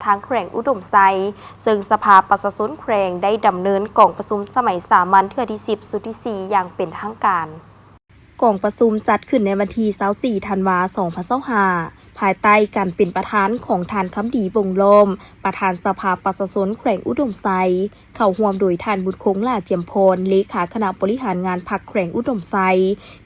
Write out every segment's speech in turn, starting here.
ทางแขวงอุดมไซซึ่งสภาประชาชนแขวงได้ดำเนินกองประชุมสมัยสามัญเทื่อที่10สุดที่4อย่างเป็นทางการกองประชุมจัดขึ้นในวันที่24ธันวาคม2025ภายใต้การเป็นประธานของท่านคำดีวงศ์ล้อมประธานสภาประชาชนแขวงอุดมไซเข้าร่วมโดยท่านบุญคงลาเจียมพรเลขาคณะบริหารงานพรรคแขวงอุดมไซ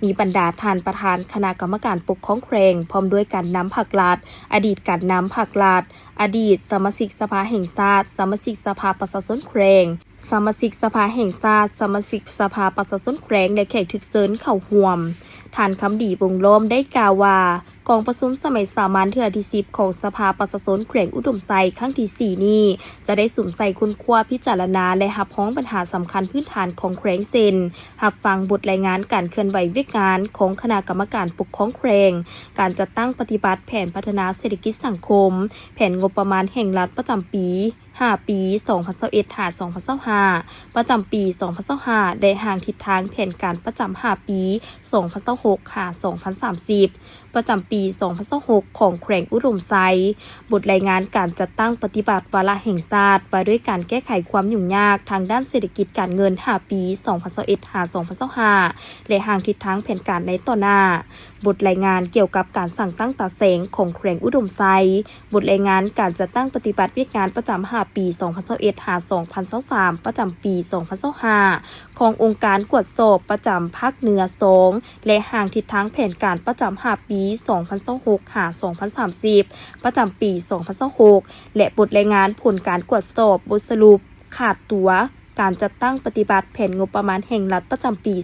มีบรรดาท่านประธานคณะกรรมการปกครองแขวงพร้อมด้วยการนำพรรครัฐอดีตการนำพรรครัฐอดีตสมาชิกสภาแห่งชาติสมาชิกสภาประชาชนแขวงสมาชิกสภาแห่งชาติสมาชิกสภาประชาชนแขวงและแขกทุกเชิญเข้าร่วมท่านคำดีวงศ์ล้อมได้กล่าวว่ากองประชุมสมัยสามัญเทื่อที่10ของสภาประชาชนแขวงอุดมไซครั้งที่4นี้จะได้สุ่มใส่คุณคว้าพิจารณาและรับพ้องปัญหาสำคัญพื้นฐานของแขวงเซนรับฟังบทรายงานการเคลื่อนไหวเวียกงานของคณะกรรมการปกครองแขวงการจัดตั้งปฏิบัติแผนพัฒนาเศรษฐกิจสังคมแผนงบประมาณแห่งรัฐประจำปี5 ปี2021-2025ประจำปี2025ได้ห่างทิศทางแผนการประจำ5 ปี2026-2030ประจำปี2026ของแขวงอุดมไซบทรายงานการจัดตั้งปฏิบัติวาระแห่งชาติว่าด้วยการแก้ไขความยุ่งยากทางด้านเศรษฐกิจการเงิน5 ปี2021-2025และห่างทิศทางแผนการในต่อหน้าบทรายงานเกี่ยวกับการสั่งตั้งตาเสงของแขวงอุดมไซบทรายงานการจัดตั้งปฏิบัติเวียกงานประจำ5 ปี2021-2023ประจำปี2025ขององค์การกวดสอบประจำภาคเหนือ2และห่างทิศทางแผนการประจำ5 ปี2026-2030ประจำปี2026และบทรายงานผลการกวดสอบบทสรุปขาดตัวการจัดตั้งปฏิบัติแผนงบประมาณแห่งรัฐประจำปี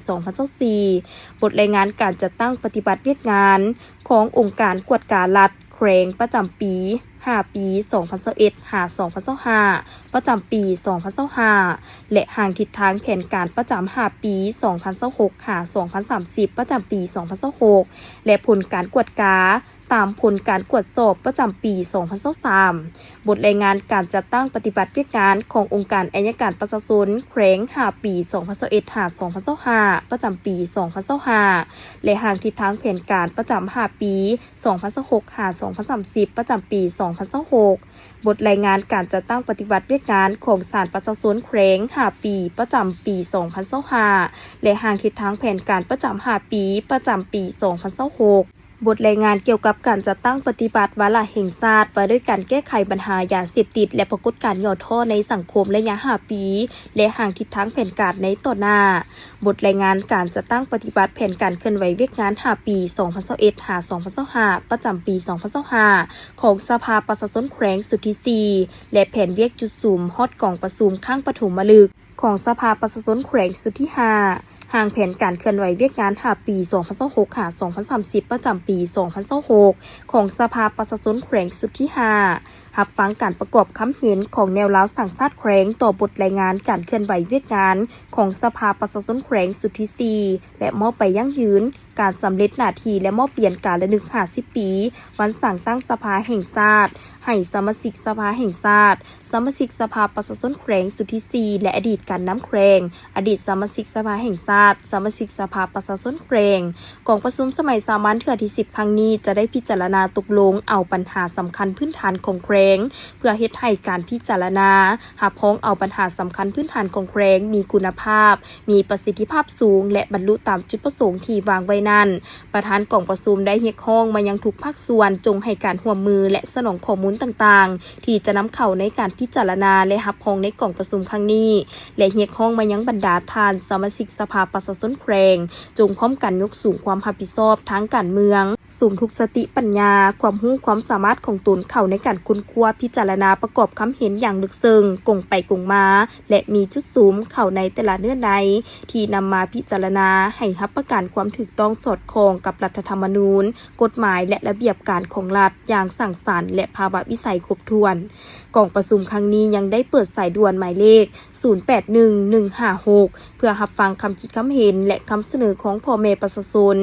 2024บทรายงานการจัดตั้งปฏิบัติเวียกงานขององค์การกวดการรัฐแขวงประจำปี5 ปี2021-2025ประจำปี2025และห่างทิศทางแผนการประจำ5 ปี2026-2030ประจำปี2026และผลการกวดกาตามผลการกวดสอบประจำปี2023บทรายงานการจัดตั้งปฏิบัติเวียกงานขององค์การอัยการประชาชนแขวง5 ปี2021-2025ประจำปี2025และห่างทิศทางแผนการประจำ5 ปี2026-2030ประจำปี2026บทรายงานการจัดตั้งปฏิบัติเวียกงานของศาลประชาชนแขวง5 ปีประจำปี2025และห่างทิศทางแผนการประจำ5 ปีประจำปี2026บทรายงานเกี่ยวกับการจัดตั้งปฏิบัติวาระแห่งชาติว่าด้วยการแก้ไขปัญหายาเสพติดและปรากฏการณ์ย่อท้อในสังคมระยะ5 ปีและห่างทิศทางแผนการในต่อหน้าบทรายงานการจัดตั้งปฏิบัติแผนการเคลื่อนไหวเวียกงาน5 ปี2021-2025ประจำปี2025ของสภาประชาชนแขวงสุดที่4และแผนเวียกจุดสูมฮอดกองประชุมข้างปฐมฤกษ์ของสภาประชาชนแขวงสุดที่5ห่างแผนการเคลื่อนไหวเวียกงาน5 ปี2026-2030ประจำปี2026ของสภาประชาชนแขวงสุดที่5รับฟังการประกอบคำเห็นของแนวร้าวสังชาติแขวงต่อบทรายงานการเคลื่อนไหวเวียกงานของสภาประชาชนแขวงสุดที่4และมอบไปยั่งยืนการสำเร็จหน้าที่และมอบเปลี่ยนการระลึก50 ปีวันสั่งตั้งสภาแห่งชาติให้สมาชิกสภาแห่งชาติสมาชิกสภาประชาชนแขวงสุดที่4และอดีตการนำแขวงอดีตสมาชิกสภาแห่งชาติสมาชิกสภาประชาชนแขวงกองประชุมสมัยสามัญเทื่อที่10ครั้งนี้จะได้พิจารณาตกลงเอาปัญหาสำคัญพื้นฐานของแขวงเพื่อเฮ็ดให้การพิจารณารับพ้องเอาปัญหาสำคัญพื้นฐานของแขวงมีคุณภาพมีประสิทธิภาพสูงและบรรลุตามจุดประสงค์ที่วางไว้นั้นประธานกองประชุมได้เรียกร้องมายังทุกภาคส่วนจงให้การร่วมมือและสนองข้อมูลต่างๆที่จะนำเข้าในการพิจารณาและรับพ้องในกองประชุมครั้งนี้และเรียกร้องมายังบรรดาท่านสมาชิกสภาประชาชนแขวงจงพร้อมกันยกสูงความรับผิดชอบทางการเมืองสูงทุกสติปัญญาความรู้ความสามารถของตนเข้าในการค้นคว้าพิจารณาประกอบคำเห็นอย่างลึกซึ้งกงไปกงมาและมีจุดสูงเข้าในแต่ละเนื้อในที่นำมาพิจารณาให้รับประกันความถูกต้องสอดคล้องกับรัฐธรรมนูญกฎหมายและระเบียบการของรัฐอย่างสั่งสรรค์และภาวะวิสัยครบถ้วนกองประชุมครั้งนี้ยังได้เปิดสายด่วนหมายเลข081156เพื่อรับฟังคำคิดคำเห็นและคำเสนอของพ่อแม่ประชาชน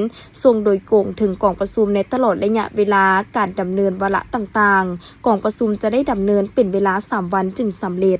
ส่งโดยกงถึงกองประชุมในตลอดระยะเวลาการดำเนินวาระต่างๆกองประชุมจะได้ดำเนินเป็นเวลา3 วันจึงสำเร็จ